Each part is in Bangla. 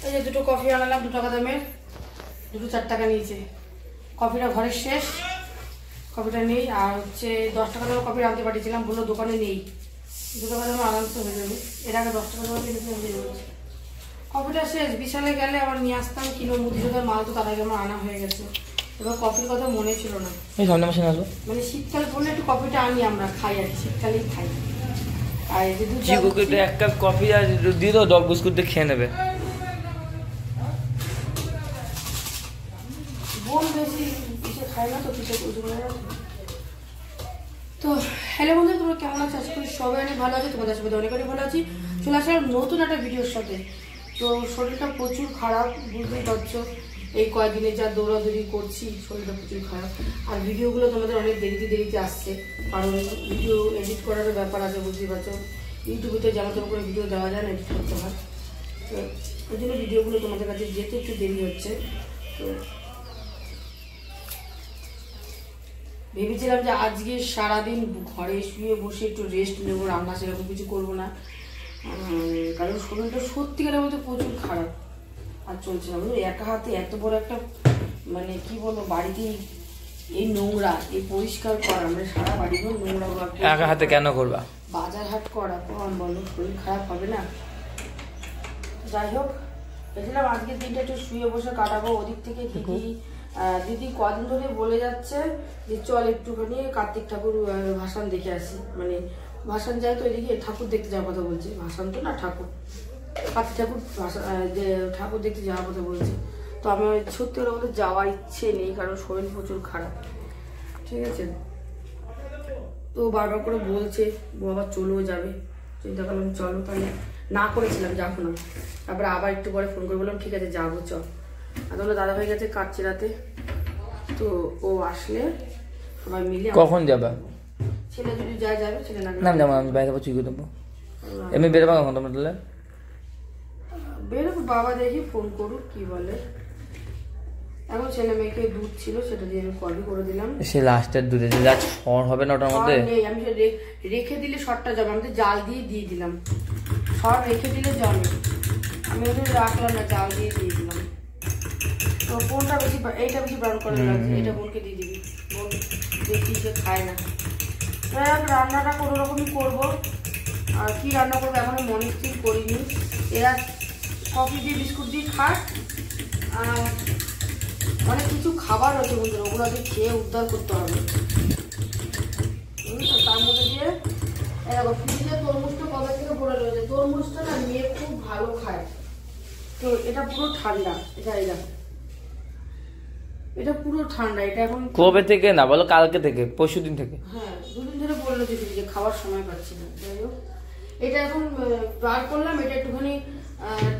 এই যে দুটো কফি আনালাম 2 টাকা দামের, দুটো 4 টাকা নিয়েছে। কফিটা ঘরের শেষ, কফিটা নেই। আর হচ্ছে 10 টাকা দামের কফি আনতে পাঠিয়েছিলাম, বললো দোকানে নেই। 2 টাকা দামে আরামসে হয়ে যাবে। এর আগে 10 টাকা দামে কিনেছিলাম। কফিটা শেষ, বিশালে গেলে আবার নিয়ে আসতাম কিলো মুদিজোদার মাল, তো তার আগে আমার আনা হয়ে গেছে। এবার কফির কথা মনে ছিল না, সামনে মাসে আসবো। মানে শীতকাল পড়লে একটু কফিটা আনি, আমরা খাই আর কি, শীতকালেই খাই। আর এই যে চিকুকে এক কাপ কফি আর দিয়ে দাও, ডগ বিস্কুট দিয়ে খেয়ে নেবে। বোন বেশি পিঠে খায় না তো, পিঠে তো। হ্যালো বন্ধুরা, তোমরা কেমন আছো? আশা করি সবাই অনেক ভালো আছে, তোমাদের সাথে অনেক ভালো আছি। চলে আসলাম নতুন একটা ভিডিওর সাথে। তো শরীরটা প্রচুর খারাপ, বুঝতেই পারছো, এই কয়েকদিনে যা দৌড়াদৌড়ি করছি, শরীরটা প্রচুর খারাপ। আর ভিডিওগুলো তোমাদের অনেক দেরিতে আসছে, কারণ ভিডিও এডিট করারও ব্যাপার আছে, বুঝতেই পারছো। ইউটিউবে তো যেমন তেমন করে ভিডিও দেওয়া যায় না, এডিট করতে হয়। তো ওই জন্য ভিডিওগুলো তোমাদের কাছে যেতে একটু দেরি হচ্ছে। তো ভেবেছিলাম যে আজকে সারাদিন ঘরে শুয়ে বসে একটু রেস্ট নেবো, রান্না সেরকম কিছু করবো না, কারণ শরীরটা সত্যিকারের মধ্যে প্রচুর খারাপ। আর চলছে না, বুঝলো, একা হাতে এত বড় একটা, মানে কি বলবো, বাড়িতে এই নোংরা, এই পরিষ্কার করা, মানে সারা বাড়িগুলো নোংরা একা হাতে কেন করবা, বাজার হাট করা, কম বলো, শরীর খারাপ হবে না? যাই হোক, ভেবেছিলাম আজকের দিনটা একটু শুয়ে বসে কাটাবো। ওদিক থেকে দিদি কদিন ধরে বলে যাচ্ছে যে চল একটুখানি কার্তিক ঠাকুর ভাসান দেখে আসি, মানে ভাসান যায় তো এদিকে, ঠাকুর দেখতে যাওয়ার কথা বলছে, ভাসান তো না ঠাকুর, কার্তিক ঠাকুর ঠাকুর দেখতে যাওয়ার কথা বলছে। তো আমার সত্যি ওরা বলতে যাওয়ার ইচ্ছে নেই, কারণ শরীর প্রচুর খারাপ, ঠিক আছে। তো বারবার করে বলছে বাবা চলেও যাবে, চিন্তা করলাম চলো তাহলে, না করেছিলাম যাবো না, তারপরে আবার একটু পরে ফোন করে বললাম ঠিক আছে যাবো চল। আর তোমরা দাদা ভাই গেছে কাঠচিরাতে, তো ও আসলে সবাই মিলে। কখন যাবা? ছেলে যদি যায় যাবে, ছেলে না নাম যাবো, আমি বাইরে চুই দেবো। এমনি বেরোবা কখন তোমরা? তাহলে বেরোবো, বাবা দেখি ফোন করুক কি বলে। এখন ছেলে মেয়েকে দুধ ছিল, সেটা দিয়ে আমি কলই করে দিলাম। সে লাস্টের দুধে যা শর হবে না ওটার মধ্যে নেই, আমি রেখে দিলে শরটা যাবে, আমি তো জাল দিয়ে দিলাম, শর রেখে দিলে জমে, আমি ওদের রাখলাম না, জাল দিয়ে দিলাম। তো কোনটা বেশি, এইটা বেশি ব্রাউন কালার লাগছে, এটা বোনকে দিয়ে দিবি, বোন দেখি সে খায় না। রান্নাটা কোনো রকমই করবো, আর কি রান্না করবো এখনো মনে স্থির করিনি। এরা কফি দিয়ে বিস্কুট দিয়ে খাক, অনেক কিছু খাবার আছে বন্ধুরা, ওগুলো আগে খেয়ে উদ্ধার করতে হবে। তার মধ্যে দিয়ে এরকম ফ্রিজে তরমুজটা কবে থেকে পড়ে রয়েছে, তরমুজটা না মেয়ে খুব ভালো খায়। তো এটা পুরো ঠান্ডা, এটা পুরো ঠান্ডা, এটা এখন কবে থেকে না বলো? কালকে থেকে, পরশু দিন থেকে। হ্যাঁ 2 দিন ধরে বললো যে খাওয়ার সময় পাচ্ছি না। যাই হোক, এটা এখন বার করলাম, এটা একটুখানি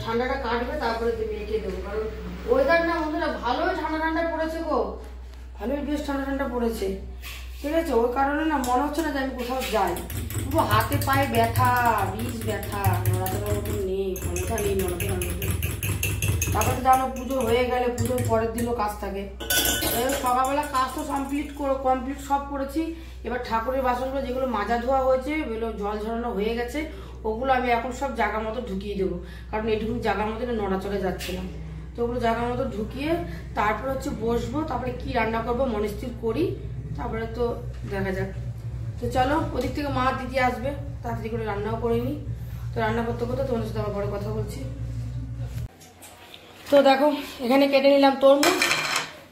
ঠান্ডাটা কাটবে, তারপরে মেয়েকে দেবো, কারণ ওয়েদার না বন্ধুরা ভালোই ঠান্ডা পড়েছে গো, ভালোই বেশ ঠান্ডা পড়েছে, ঠিক আছে। ওই কারণে না মনে হচ্ছে না যে আমি কোথাও যাই, পুরো হাতে পায়ে ব্যথা, বীজ ব্যথা, নড়াচড়ার মতন নেই, ক্ষমতা নেই নড়াচড়ার মতন। তারপরে জানো পুজো হয়ে গেলে পুজোর পরের দিনও কাজ থাকে। সকালবেলা কাজ তো কমপ্লিট সব করেছি। এবার ঠাকুরের বাসনগুলো যেগুলো মাজা ধোয়া হয়েছে, এগুলো জল ঝরানো হয়ে গেছে, ওগুলো আমি এখন সব জায়গা মতো ঢুকিয়ে দেবো, কারণ এইটুকু জায়গার মতো নড়াচড়ে যাচ্ছে না। তো ওগুলো জায়গার মতো ঢুকিয়ে তারপরে হচ্ছে বসবো, তারপরে কি রান্না করবো মনস্থির করি, তারপরে তো দেখা যাক। তো চলো, ওদিক থেকে মা দিদি আসবে, তাড়াতাড়ি করে রান্নাও করে নিই। তো রান্না করতে করতে তোমাদের সাথে আবার পরে কথা বলছি। তো দেখো এখানে কেটে নিলাম তরমুজ,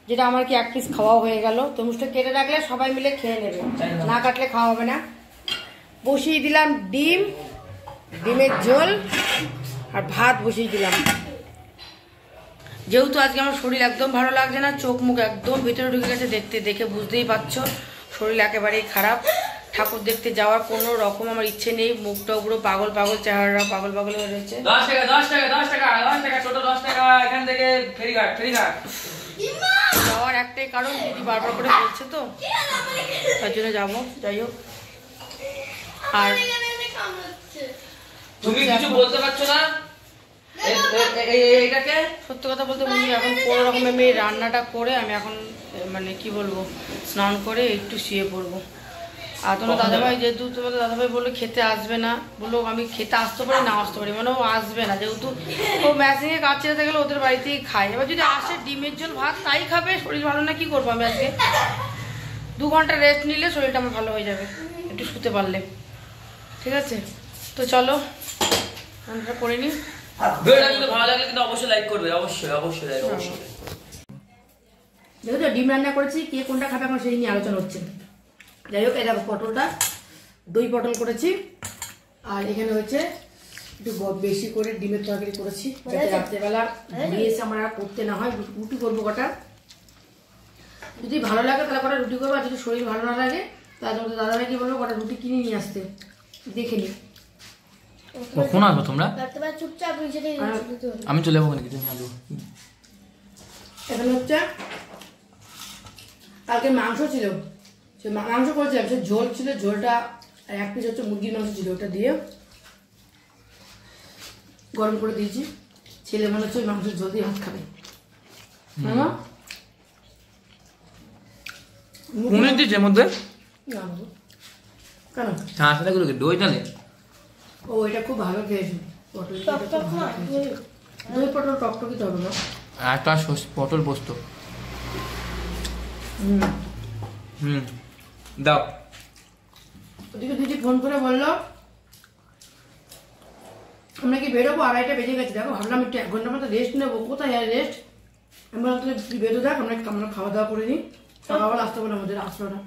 যেটা আমার কি 1 পিস খাওয়া হয়ে গেল। তরমুজটা কেটে রাখলে সবাই মিলে খেয়ে নেবে, না কাটলে খাওয়া হবে না। বসিয়ে দিলাম ডিমের ঝোল, আর ভাত বসিয়ে দিলাম। যেহেতু আজকে আমার শরীর একদম ভালো লাগছে না, চোখ মুখ একদম ভিতরে ঢুকে গেছে, দেখে বুঝতেই পারছো শরীর একেবারেই খারাপ। ঠাকুর দেখতে যাওয়ার কোনো রকম আমার ইচ্ছে নেই, মুখটা পুরো পাগল চেহারা পাগল হয়ে রয়েছে। 10 টাকা ছোট 10 টাকা এখান থেকে ফেরিঘাট যাওয়ার একটাই কারণ, দিদি বারবার করে বলছে তো, তার জন্য যাবো। যাই হোক, আর তুমি কিছু বলতে পারছো না এইটাকে? সত্যি কথা বলতে বন্ধু, এখন কোনো রকমে আমি রান্নাটা করে আমি এখন মানে কি বলবো, স্নান করে একটু শুয়ে পড়বো। আর তোমার দাদাভাই যেহেতু তোমাদের দাদাভাই বললো খেতে আসবে না, বললো আমি খেতে আসতে পারি না আসতে পারি, মানে ও আসবে না, যেহেতু ও ম্যাচিংয়ে কাজ ছেড়ে গেলে ওদের বাড়িতেই খায়। এবার যদি আসে ডিমের ঝোল ভাত তাই খাবে, শরীর ভালো না কি করবো আমি আজকে? 2 ঘন্টা রেস্ট নিলে শরীরটা আমার ভালো হয়ে যাবে, একটু শুতে পারলে। ঠিক আছে, তো চলো রান্নাটা করে নিই। ভিডিওটা কিন্তু ভালো লাগলে কিন্তু অবশ্যই লাইক করবে, অবশ্যই অবশ্যই লাইক অবশ্যই। যেহেতু ডিম রান্না করেছি, কে কোনটা খাবে এখন সেই নিয়ে আলোচনা হচ্ছে। যাই হোক, এই দেখো পটলটা, দই পটল করেছি, আর এখানে হচ্ছে একটু বেশি করে ডিমের তরকারি করেছি, যাতে রাত্রেবেলা ঘুরিয়ে এসে আমার আর করতে না হয়। রুটি করবো কটা, যদি ভালো লাগে তাহলে কটা রুটি করবো, আর যদি শরীর ভালো না লাগে তাহলে তোমাদের দাদাভাই কি বলবো কটা রুটি কিনে নিয়ে আসতে, দেখে নি। কখন আসবো তোমরা? আমি চলে যাবো, কিছু নিয়ে আসবো। এখানে হচ্ছে কালকে মাংস ছিল, সে মাংস করেছিলাম, সে ঝোল ছিল, ঝোলটা 1 পিস হচ্ছে মুরগির মাংস ছিল, ওটা দিয়ে গরম করে দিয়েছি। ছেলে মনে হচ্ছে ওই মাংসের ঝোল দিয়ে ভাত খাবে। পনির দিচ্ছে মধ্যে? না বাবু, কেন? হ্যাঁ সেটা গুলো দই ডালে। ও এটা খুব ভালো খেয়েছি, পটল দই পটল টকটকি তো হবে না। একটা পটল পোস্ত। দাও। ওদিকে দিদি ফোন করে বললো আমরা কি বেরোবো, 2:30টা বেজে গেছে। দেখো ভাবলাম একটু 1 ঘন্টার মতো রেস্ট নেবো, কোথায় আর রেস্ট। আমি বললাম তাহলে তুই বেরো দেখ, আমরা খাওয়া দাওয়া করে নিই, সকালবেলা আসতে পারলাম, আমাদের আসলো না।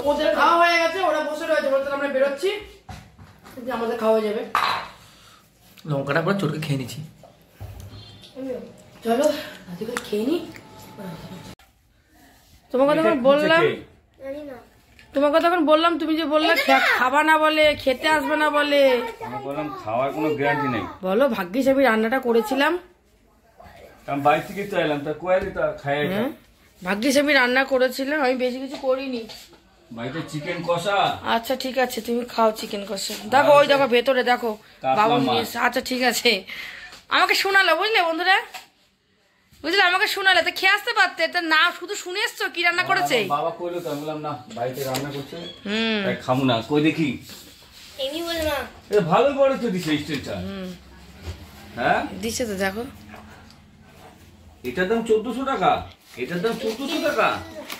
ওদের খাওয়া হয়ে গেছে, ওরা বসে রয়েছে, বলতে আমরা বেরোচ্ছি, আমাদের খাওয়া হয়ে যাবে। লঙ্কাটা পুরো চটকে খেয়ে নিচ্ছি। চলো রাতে করে খেয়ে নি। তোমাকে তখন বললাম, তোমাকে তখন বললাম, তুমি যে বললে খাবা না বলে, খেতে আসবে না বলে। আমি বললাম খাওয়ার কোনো গ্যারান্টি নেই। বলো ভাগ্যিস আমি রান্নাটা করেছিলাম, আমি বাইরে থেকে তো এলাম, তা কোয়ালি তা খাই। ভাগ্যিস আমি রান্না করেছিলাম, আমি বেশি কিছু করিনি। বাড়িতে চিকেন কষা। আচ্ছা ঠিক আছে, তুমি খাও চিকেন কষা। দেখো ওই দেখো ভেতরে দেখো বাবু নিয়ে এসে। আচ্ছা ঠিক আছে, আমাকে শোনালো বুঝলে বন্ধুরা, বুঝলে আমাকে শোনালে তো খেয়ে আসতে পারতে, তা না শুধু শুনে এসছো কি রান্না করেছে। বাবা কইলো তো, আমি বললাম না বাড়িতে রান্না করছে, তাই খামু না। কই দেখি এমনি বল না, এটা ভালো বড় তো দিছে স্টেলটা। হ্যাঁ দিছে তো, দেখো এটার দাম 1400 টাকা, এটার দাম 1400 টাকা।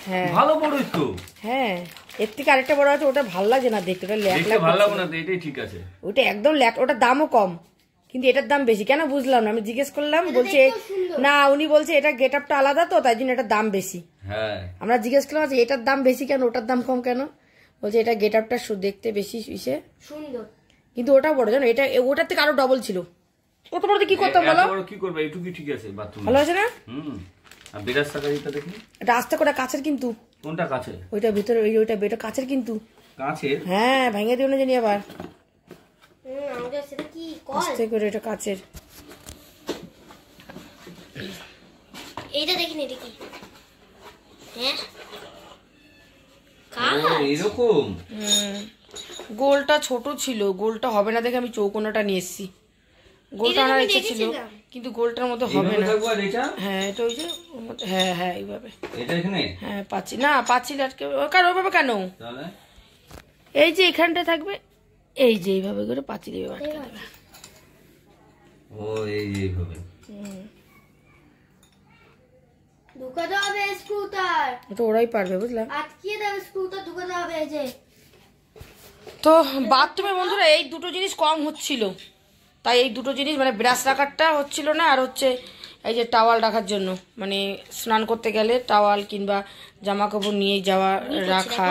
হ্যাঁ ভালো বড়ই তো। হ্যাঁ, এর থেকে আরেকটা বড় আছে, ওটা ভালো লাগে না দেখতে, ওটা ল্যাক দেখতে ল্যাক ভালো লাগে না তো, এটাই ঠিক আছে। ওটা একদম ল্যাক, ওটার দামও কম, কিন্তু এটার দাম বেশি কেন বুঝলাম না। আমি জিজ্ঞেস করলাম, বলছে না, উনি বলছে এটা গেট আপটা আলাদা তো তাই জন্য এটার দাম বেশি। হ্যাঁ আমরা জিজ্ঞেস করলাম যে এটার দাম বেশি কেন, ওটার দাম কম কেন, বলছে এটা গেট আপটা দেখতে বেশি ইসে সুন্দর, কিন্তু ওটা বড় জানো, এটা ওটার থেকে আরো ডবল ছিল। কত বড় কি করতাম বলো, বড় কি করবে, এইটুকুই ঠিক আছে বাথরুম। ভালো আছে না? আর বিরাজ টাকা দিতে দেখি, এটা আস্তে করে কাছের কিন্তু, কোনটা কাছে? ওইটা ভিতরে ওইটা বেটা কাছের কিন্তু। কাছে? হ্যাঁ ভেঙে দিও না জানি আবার, আমাদের সেটা কি কল, আস্তে করে, এটা কাছের। এইটা দেখিনি দেখি। হ্যাঁ এরকম গোলটা ছোট ছিল, গোলটা হবে না দেখে আমি চৌকোনাটা নিয়ে এসেছি। গোলটা আনার ইচ্ছে ছিল কিন্তু গোলটার মধ্যে হবে না। হ্যাঁ এটা ওই যে, হ্যাঁ হ্যাঁ এইভাবে, এটা এখানে হ্যাঁ পাচ্ছি না, পাচ্ছি আটকে ওইভাবে কেন, এই যে এখানটা থাকবে, এই যে এইভাবে করে পাচ্ছি দেবে, আটকে দেবে। ও এইভাবে ঢুকাতে হবে স্ক্রুটার, ওটা ওরাই পারবে বুঝলাম। আটকিয়ে দেবে স্ক্রুটার, ঢুকাতে হবে। এই যে তো বাথরুমে বন্ধুরা এই দুটো জিনিস কম হচ্ছিল, তাই এই দুটো জিনিস মানে ব্রাশ রাখারটা হচ্ছিল না, আর হচ্ছে এই যে টাওয়াল রাখার জন্য, মানে স্নান করতে গেলে টাওয়াল কিংবা জামা কাপড় নিয়ে যাওয়া রাখা।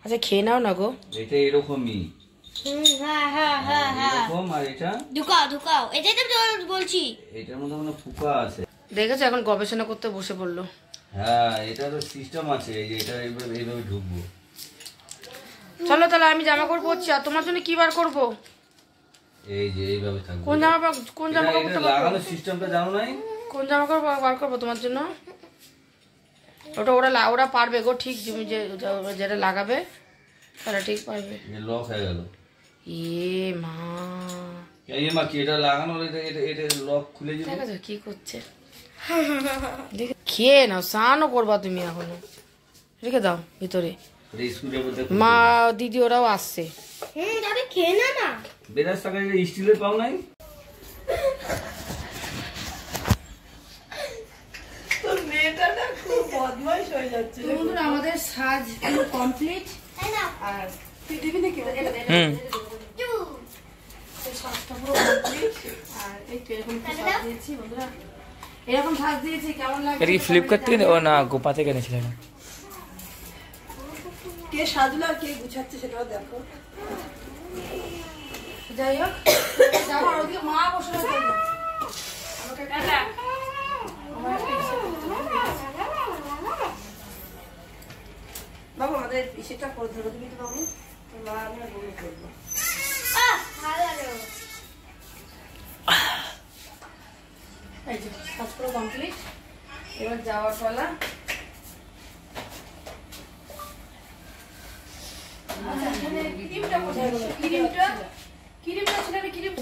আচ্ছা খেয়ে নাও না গো, এটা এরকমই। হ্যাঁ হ্যাঁ হ্যাঁ হ্যাঁ, এরকম। আর এটা ঢুকাও ঢুকাও, এটাই তো বলছি। এটার মধ্যে মানে ফুকা আছে, দেখেছো এখন গবেষণা করতে বসে পড়লো। হ্যাঁ এটা তো সিস্টেম আছে, এই যে এটা এইভাবে ঢুকবো। চলো তাহলে আমি জামা কাপড় পরছি, আর তোমার জন্য কি বার করবো? এই যে এইভাবে থাকবে। কোন জামা কাপড় লাগানোর সিস্টেমটা জানো নাই? কোন জামা কাপড় বার করবো তোমার জন্য? ওটা ওরা পারবে গো, ঠিক যেটা লাগাবে তারা ঠিক পারবে। লক হয়ে গেল। মা এই মা কি এটা লাগানো, এটা লক খুলে যাবে। ঠিক আছে কি করছে দেখে খেয়ে নাও, স্নানও করবা তুমি এখনো। রেখে দাও ভিতরে। স্কুলের মধ্যে মা দিদি ওরাও আসছে। দাদি খেয়ে না না। বেরাস টাকা স্টিলের পাও নাই। বন্ধুরা আমাদের সাজ কমপ্লিট। আর তুই দিবি নাকি? সাজটা পুরো কমপ্লিট। আর এই তো এরকম সাজ দিয়েছি বন্ধুরা, এরকম সাজ দিয়েছি। কেমন লাগে? এটা কি ফ্লিপকার্ট থেকে ও না গোপা থেকে এনেছিলেন? কে সাজলো আর কে গুছাচ্ছে সেটাও দেখো। যাই হোক, যাবো আর ওদিকে মা বসে আছে। বাবু আমাদের ইসেটা করে ধরো তুমি তো বাবু, মা আমি আর বমি করবো। এই যে সাজ পুরো কমপ্লিট। এবার যাওয়ার পালা। ক্রিমটা কোথায় গেল? ক্রিমটা ছিল না, ক্রিম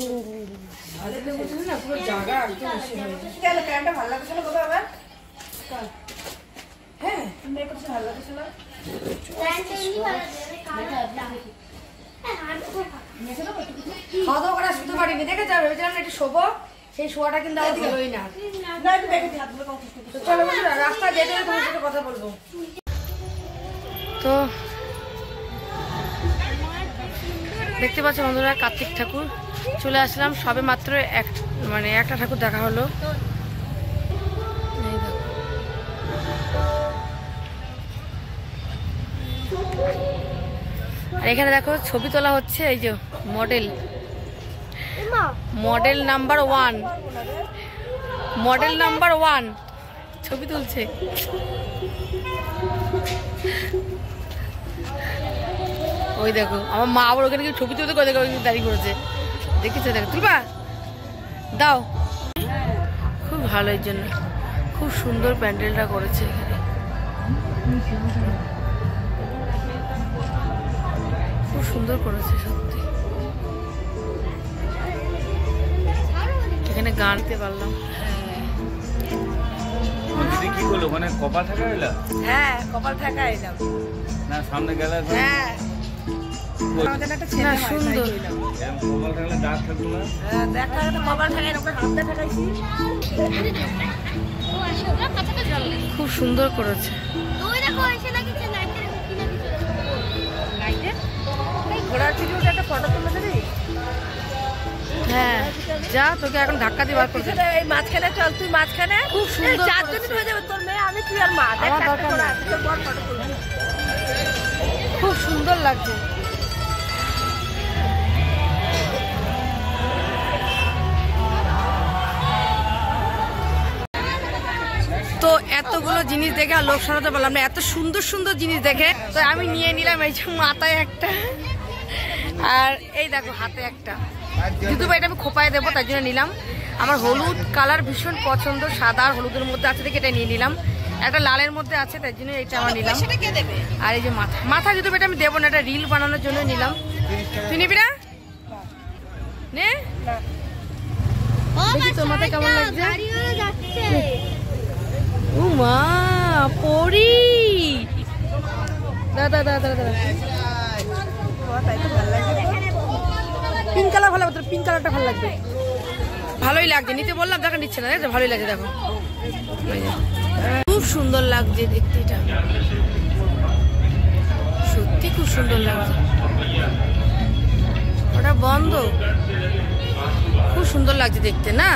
আলাদা বুঝলি না, পুরো জায়গা একদম বেশি হয়ে যায়। গেল প্যান্টটা ভালো লাগছে না বাবা আবার? হ্যাঁ তুমি একটু ভালো লাগছে না? খাওয়া দাওয়া করা শুতে পারিনি, দেখে যাবে ভেবেছিলাম না একটু শোবো, সেই শোয়াটা কিন্তু আমার ভালোই না। না একটু দেখে দিই হাতগুলো কম খুশকি। তো চলো বন্ধুরা, রাস্তা যেতে যেতে তোমার সাথে কথা বলবো। তো দেখতে পাচ্ছ বন্ধুরা, কার্তিক ঠাকুর চলে আসলাম। সবে মাত্র একটা ঠাকুর দেখা হলো। এই দেখো। আর এখানে দেখো ছবি তোলা হচ্ছে, এই যে মডেল নাম্বার 1 ছবি তুলছে। ওই দেখো আমার মা আবার ওখানে ছবি তুলতে করে দেখো দাঁড়িয়ে করেছে, দেখেছো? দেখো তুলবা, দাও। খুব ভালো, এর জন্য খুব সুন্দর প্যান্ডেলটা করেছে এখানে, খুব সুন্দর করেছে সত্যি। এখানে গান দিতে পারলাম। দিদি কি করলো ওখানে? কপাল থাকা এলা? হ্যাঁ কপাল থাকা এলাম না সামনে গেলে হ্যাঁ আমাদের একটা ছেলে না, হয়, সুন্দর। তাই হইলাম। কপাল থাকলে দাগ থাকতো না। দেখা তো কপাল থাকা এরকম হাতটা থাকাইছি। খুব সুন্দর করেছে। ঘোড়ার ভিডিওটা একটা ফটো তুলে দিবি? হ্যাঁ যা, তোকে এখন ধাক্কা দিয়ে বার করতে। এই মাঝখানে চল, তুই মাঝখানে। খুব সুন্দর এই চারজনই হয়ে যাবে, তোর মেয়ে আমি তুই আর মা। দেখ আমার একটা দরকার ঘোড়া নেই। আছে, তোর বড় ফটো তুলবি। খুব সুন্দর লাগছে। তো এতগুলো জিনিস দেখে আর লোক সারাতে পারলাম না, এত সুন্দর সুন্দর জিনিস দেখে। তো আমি নিয়ে নিলাম এই যে মাথায় একটা, আর এই দেখো হাতে একটা। যেহেতু এটা আমি খোপায় দেবো তার জন্য নিলাম। আমার হলুদ কালার ভীষণ পছন্দ, সাদা আর হলুদের মধ্যে আছে দেখে এটা নিয়ে নিলাম। একটা লালের মধ্যে আছে তার জন্য এটা আমার নিলাম। আর এই যে মাথা যেহেতু এটা আমি দেবো না, এটা রিল বানানোর জন্য নিলাম। তুই নিবি না? নে দেখি তোর মাথায় কেমন লাগছে। ও মা পরি, দাদা দাদা দাদা তাই তো ভালো লাগছে। পিঙ্ক কালার ভালো লাগবে, পিঙ্ক কালারটা ভালো লাগবে। ভালোই লাগছে, নিতে বললাম দেখা নিচ্ছে না, দেখো ভালোই লাগছে। দেখো খুব সুন্দর লাগছে দেখতে, এটা সত্যি খুব সুন্দর লাগছে। ওটা বন্ধ, খুব সুন্দর লাগছে দেখতে না?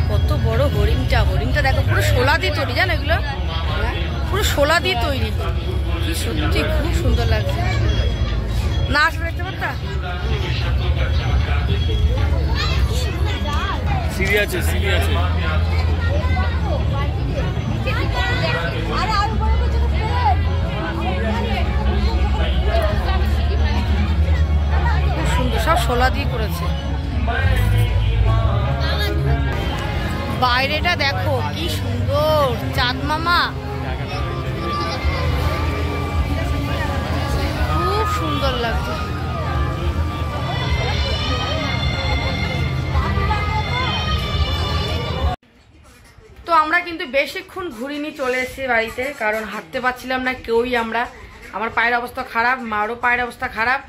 কত বড় হরিণটা দেখো, পুরো শোলা দিয়ে তৈরি, জানো এগুলো? পুরো শোলা দিয়ে তৈরি। কি সত্যি খুব সুন্দর লাগছে না? আসলে দেখতে পারতা? সিঁড়ি আছে, সিঁড়ি আছে। খুব সুন্দর, সব শোলা দিয়ে করেছে। বাইরেটা দেখো কি সুন্দর, চাঁদ মামা খুব সুন্দর লাগছে। কিন্তু বেশিক্ষণ ঘুরিনি, চলে এসেছি বাড়িতে, কারণ হাঁটতে পারছিলাম না কেউই আমরা। আমার পায়ের অবস্থা খারাপ, মারও পায়ের অবস্থা খারাপ,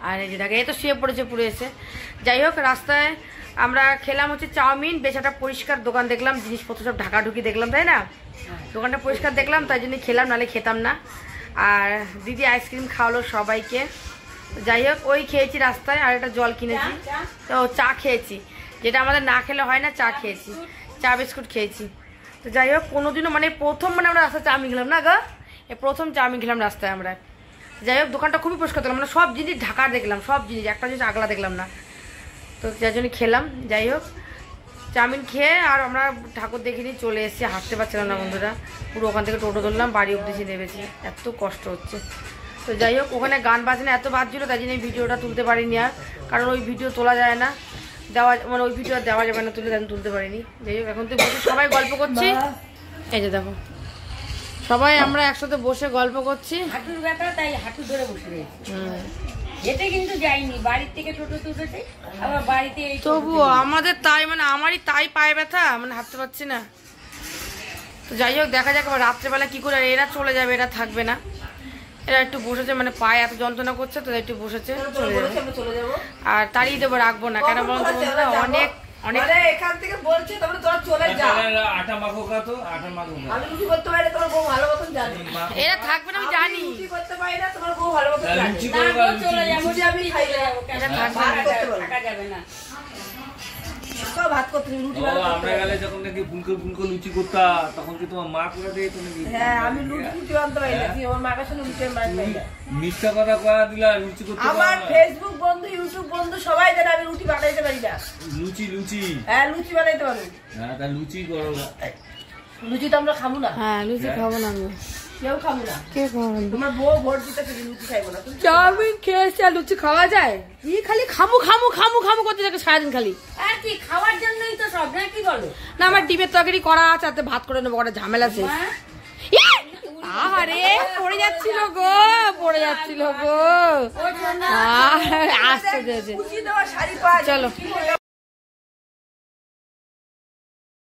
আর এই যে দেখে এই তো শুয়ে পড়েছে পুরো এসে। যাই হোক, রাস্তায় আমরা খেলাম হচ্ছে চাউমিন, বেশ একটা পরিষ্কার দোকান দেখলাম, জিনিসপত্র সব ঢাকাঢুকি দেখলাম, তাই না? দোকানটা পরিষ্কার দেখলাম, তাই জন্য খেলাম, নাহলে খেতাম না। আর দিদি আইসক্রিম খাওয়ালো সবাইকে। যাই হোক, ওই খেয়েছি রাস্তায়, আর একটা জল কিনেছি, তো চা খেয়েছি, যেটা আমাদের না খেলে হয় না, চা খেয়েছি, চা বিস্কুট খেয়েছি। তো যাই হোক, কোনোদিনও মানে প্রথম মানে আমরা রাস্তায় চাউমিন খেলাম না গো, প্রথম চাউমিন খেলাম রাস্তায় আমরা। যাই হোক, দোকানটা খুবই পরিষ্কার দেখলাম, মানে সব জিনিস ঢাকা দেখলাম, সব জিনিস, একটা জিনিস আগলা দেখলাম না, তো যার জন্য খেলাম। যাই হোক, চাউমিন খেয়ে আর আমরা ঠাকুর দেখিনি, চলে এসেছি, হাঁটতে পারছিলাম না বন্ধুরা, পুরো ওখান থেকে টোটো ধরলাম, বাড়ি অবধি নেমেছি, এত কষ্ট হচ্ছে। তো যাই হোক, ওখানে গান বাজনা এত বাজছিল, তাই জন্য ভিডিওটা তুলতে পারিনি আর, কারণ ওই ভিডিও তোলা যায় না, দেওয়া মানে ওই ভিডিও দেওয়া যাবে না, তুলতে পারিনি। যাই হোক, এখন তো বসে সবাই গল্প করছি, এই যে দেখো সবাই আমরা একসাথে বসে গল্প করছি। হাঁটুর ব্যথা, তাই হাঁটু ধরে বসে রয়েছে। যেতে কিন্তু যাইনি, বাড়ির থেকে টোটো তুলেছে, আবার বাড়িতে তবুও আমাদের তাই, মানে আমারই তাই পায়ে ব্যথা, মানে হাঁটতে পারছি না। তো যাই হোক, দেখা যাক আবার রাত্রেবেলা কি করে, এরা চলে যাবে, এরা থাকবে না, এরা একটু বসেছে, মানে পায়ে এত যন্ত্রণা করছে, তো একটু বসেছে, চলে যাবে। আর তাড়িয়ে দেবো, রাখবো না, কেন বলতো বন্ধুরা, অনেক অনেক এখান থেকে বলছে তোমরা তোরা চলে যাও, আটা মাখো কা, তো আটা মাখো কা। আমি রুটি করতে পারি না, তোমার বউ ভালো মতন জানে। এরা থাকবে না, আমি জানি। রুটি করতে পারি না, তোমার বউ ভালো মতন জানে। লুচি করো, চলে যাবো, রুটি আমি খাই না, এরা থাকবে ভাত না। করতে পারি। থাকা যাবে না। সব ভাত করতে পারি, রুটি ভালো করতে আমরা পারি। গেলে যখন নাকি ফুলকো লুচি করতা, তখন কি তোমার মা করে দিয়ে তো নাকি? হ্যাঁ, আমি রুটি বানতে পারি না, আমার মার কাছে রুটি আমি বানতে পারি না। মিথ্যা কথা কয়া দিলা, লুচি করতে পারো আমার না। ফেসবুক বন্ধু, ইউটিউব বন্ধু সবাই জানে আমি রুটি বানাইতে পারি না। লুচি হ্যাঁ, লুচি বানাইতে পারো। হ্যাঁ, তা লুচি করো। লুচি তো আমরা খাবো না, হ্যাঁ, লুচি খাবো না আমি। কেউ খাবো না। কে খাবো? তোমার বউ ভোট দিতে লুচি খাইবো না। তুমি চাউমিন খেয়েছে, আর লুচি খাওয়া যায়? ই খালি খামু খামু খামু খামু করতে থাকে সারাদিন খালি। আর কি খাওয়ার জন্যই তো সব, না কি বলো? না, আমার ডিমের তরকারি করা আছে, তাতে ভাত করে নেবো, কটা ঝামেলা শেষ। হ্যাঁ? আরে পড়ে যাচ্ছিল গো, পড়ে যাচ্ছিল গো। আসতে দিয়েছে, লুচি দেওয়া শাড়ি পাওয়া যায়। চলো।